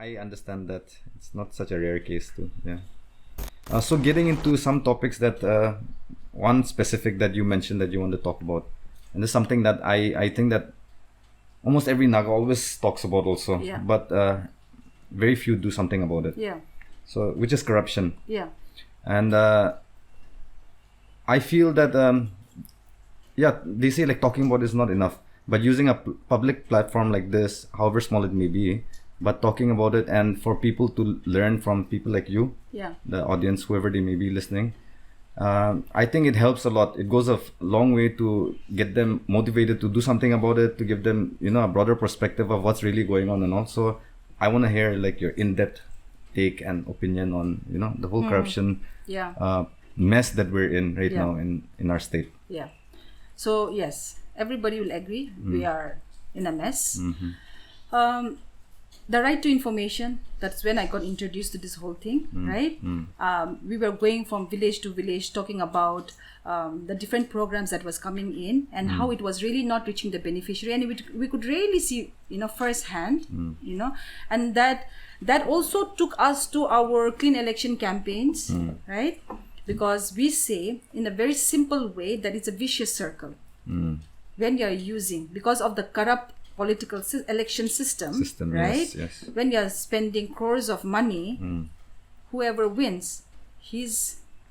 I understand that it's not such a rare case too. Yeah. So getting into some topics that one specific that you mentioned that you want to talk about, and this is something that I think that almost every Naga always talks about also, but very few do something about it. Yeah. So which is corruption. Yeah. And I feel that they say like talking about is not enough, but using a public platform like this, however small it may be, but talking about it and for people to learn from people like you, the audience, whoever they may be listening, I think it helps a lot. It goes a long way to get them motivated to do something about it, to give them, a broader perspective of what's really going on. And also, I want to hear like your in-depth take and opinion on, the whole corruption mess that we're in right now in our state. Yeah. So yes, everybody will agree we are in a mess. The right to information, that's when I got introduced to this whole thing, right? We were going from village to village talking about the different programs that was coming in and how it was really not reaching the beneficiary, and we could really see, firsthand, and that also took us to our clean election campaigns, right? Because we say in a very simple way that it's a vicious circle when you're using, because of the corrupt political election system, right? Yes. When you're spending crores of money, whoever wins,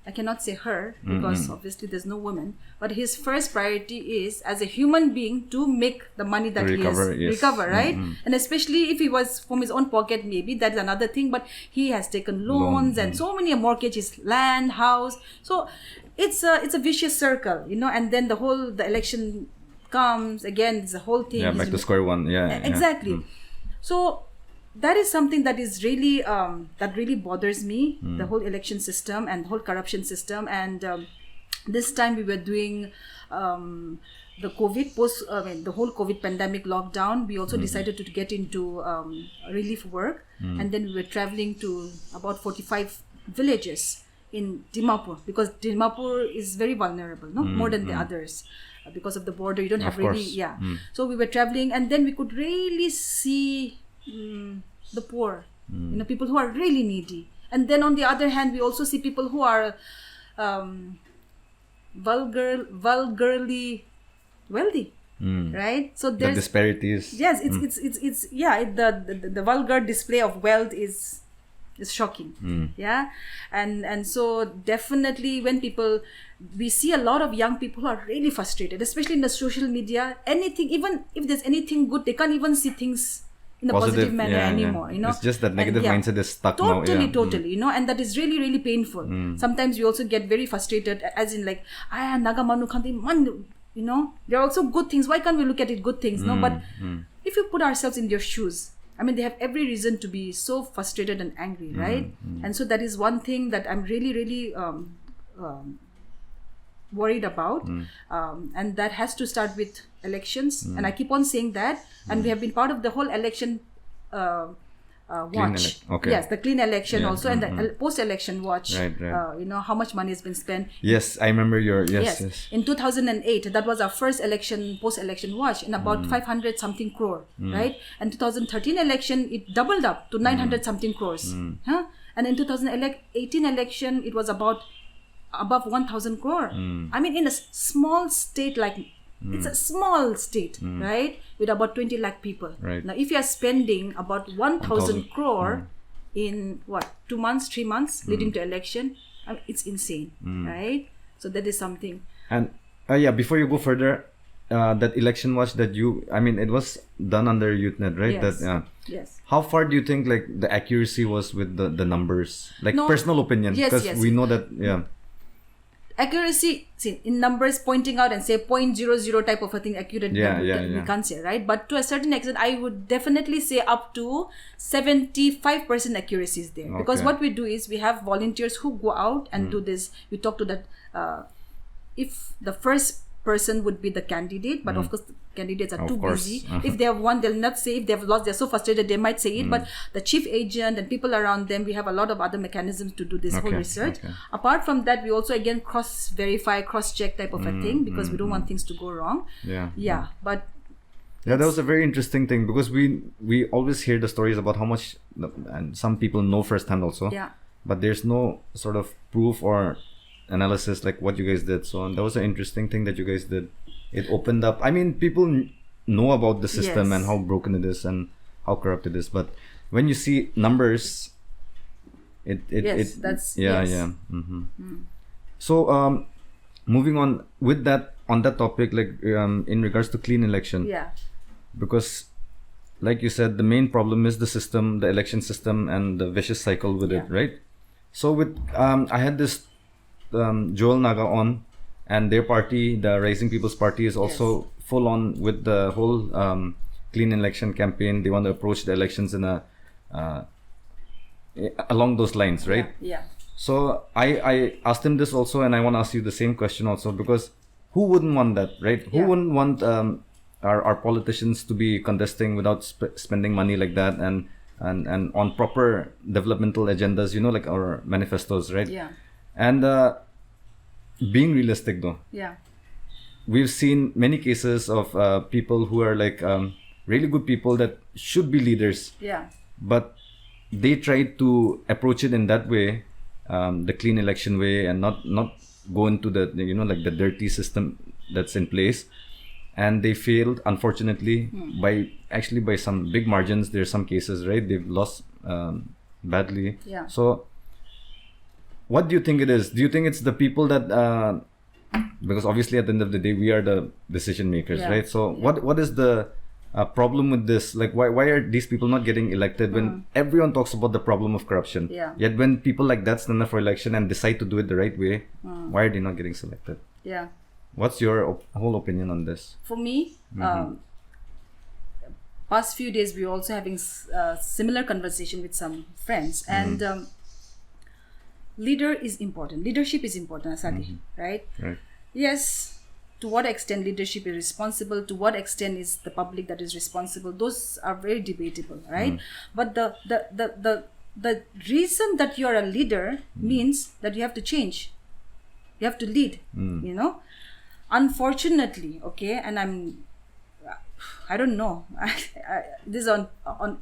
I cannot say her because obviously there's no woman, but his first priority is as a human being to make the money that recover, right? And especially if he was from his own pocket, maybe that's another thing, but he has taken loans and so many mortgages, land, house. So it's a vicious circle, and then the election comes again, it's the whole thing. Yeah, back to square one. Exactly. So that is something that is really that really bothers me, the whole election system and the whole corruption system. And this time we were doing the the whole COVID pandemic lockdown. We also decided to get into relief work, and then we were traveling to about 45 villages in Dimapur, because Dimapur is very vulnerable, more than the others. Because of the border, you don't have really, So we were traveling, and then we could really see the poor, people who are really needy. And then on the other hand, we also see people who are vulgarly wealthy, right? So there's the disparities. Yes, the vulgar display of wealth is shocking. And so definitely when we see a lot of young people who are really frustrated, especially in the social media. Anything, even if there's anything good, they can't even see things in a positive manner anymore. It's just that negative mindset is stuck now. Totally. And that is really, really painful. Sometimes we also get very frustrated, as in like, Naga manu khandi man, there are also good things. Why can't we look at it good things? But if you put ourselves in their shoes, I mean, they have every reason to be so frustrated and angry, right? And so that is one thing that I'm really, really worried about. And that has to start with elections. And I keep on saying that. And we have been part of the whole election watch. Yes, the clean election also, and the post-election watch. Right. How much money has been spent. Yes, I remember yes. In 2008, that was our first post-election watch, in about 500 something crore, right? And 2013 election, it doubled up to 900 something crores. And in 2018 election, it was about above 1,000 crore. I mean, in a small state like, it's a small state, right? With about 20 lakh people. Right. Now, if you are spending about 1,000 crore in 2 months, 3 months leading to election, I mean, it's insane, right? So that is something. And before you go further, that election watch that it was done under YouthNet, right? Yes. Yes. How far do you think like the accuracy was with the numbers? Like personal opinion, because we know that accuracy, see, in numbers, pointing out and say 0.00 type of a thing, accurate, we can't say, right? But to a certain extent, I would definitely say up to 75% accuracy is there. Because what we do is we have volunteers who go out and do this. We talk to that, if the first person would be the candidate, but of course the candidates are too busy. If they have won, they'll not say. If they have lost, they're so frustrated, they might say it. But the chief agent and people around them, we have a lot of other mechanisms to do this whole research. Apart from that, we also again cross-verify, cross-check type of a thing, because we don't want things to go wrong. But Yeah, that was a very interesting thing, because we always hear the stories about how much, and some people know firsthand also. Yeah. But there's no sort of proof or analysis like what you guys did. So that was an interesting thing that you guys did. It opened up. I mean, people know about the system Yes. and how broken it is and how corrupt it is. But when you see numbers, yeah. So moving on with that, on that topic, like in regards to clean election, Yeah. because like you said, the main problem is the system, the election system, and the vicious cycle with it, Yeah. right? So with I had this Joel Naga on, and their party, the Rising People's Party, is also full on with the whole clean election campaign. They want to approach the elections in a along those lines, right? Yeah. So I asked him this also, and I want to ask you the same question also, because who wouldn't want that, right? Who Yeah. wouldn't want our politicians to be contesting without spending money like that, and on proper developmental agendas, like our manifestos, right? Yeah. And being realistic though, Yeah. we've seen many cases of people who are like really good people that should be leaders, Yeah. but they tried to approach it in that way, the clean election way, and not go into the like the dirty system that's in place, and they failed, unfortunately, by some big margins. There's some cases, right? They've lost badly. Yeah. So what do you think it is? Do you think it's the people that because obviously at the end of the day we are the decision makers, Yeah. right? So what is the problem with this? Like, why are these people not getting elected when everyone talks about the problem of corruption? Yeah. Yet when people like that stand up for election and decide to do it the right way, why are they not getting selected? Yeah. What's your whole opinion on this? For me, past few days we were also having similar conversation with some friends, and leadership is important, Asalie, right? Right. Yes. To what extent leadership is responsible, to what extent is the public that is responsible, those are very debatable, right? But the reason that you are a leader means that you have to change, you have to lead, unfortunately, okay, and I don't know, this is on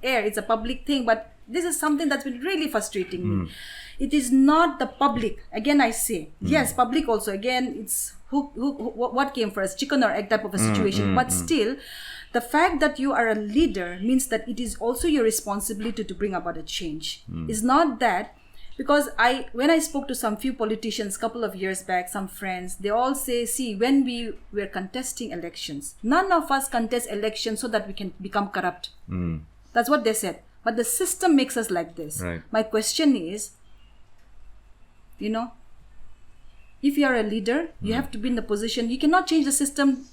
air, it's a public thing, but this is something that's been really frustrating me. It is not the public, again I say, yes, public also, again, it's what came first, chicken or egg type of a situation, but still, the fact that you are a leader means that it is also your responsibility to bring about a change. It's not that, because when I spoke to some few politicians a couple of years back, some friends, they all say, see, when we were contesting elections, none of us contest elections so that we can become corrupt. That's what they said. But the system makes us like this. Right. My question is, if you are a leader, you have to be in the position, you cannot change the system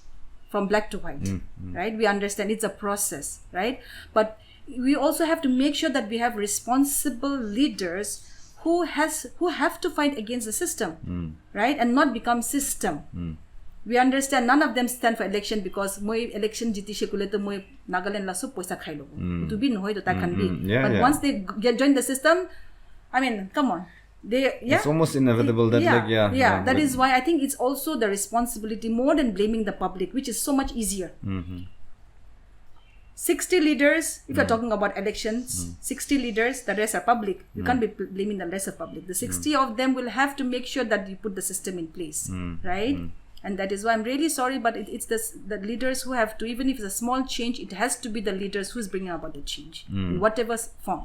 from black to white, right? We understand it's a process, right? But we also have to make sure that we have responsible leaders who have to fight against the system, right? And not become system. We understand none of them stand for election because moi election jitishe kule to moi Nagaland laso poisa khailo. To be nohoy to that can be. Yeah, but yeah. once they join the system, I mean, come on. It's almost inevitable that that is why I think it's also the responsibility more than blaming the public, which is so much easier. 60 leaders, if you're talking about elections, 60 leaders, the rest are public. You can't be blaming the rest of public. The 60 of them will have to make sure that you put the system in place, right? And that is why I'm really sorry, but it's the leaders who have to, even if it's a small change, it has to be the leaders who's bringing about the change in whatever form.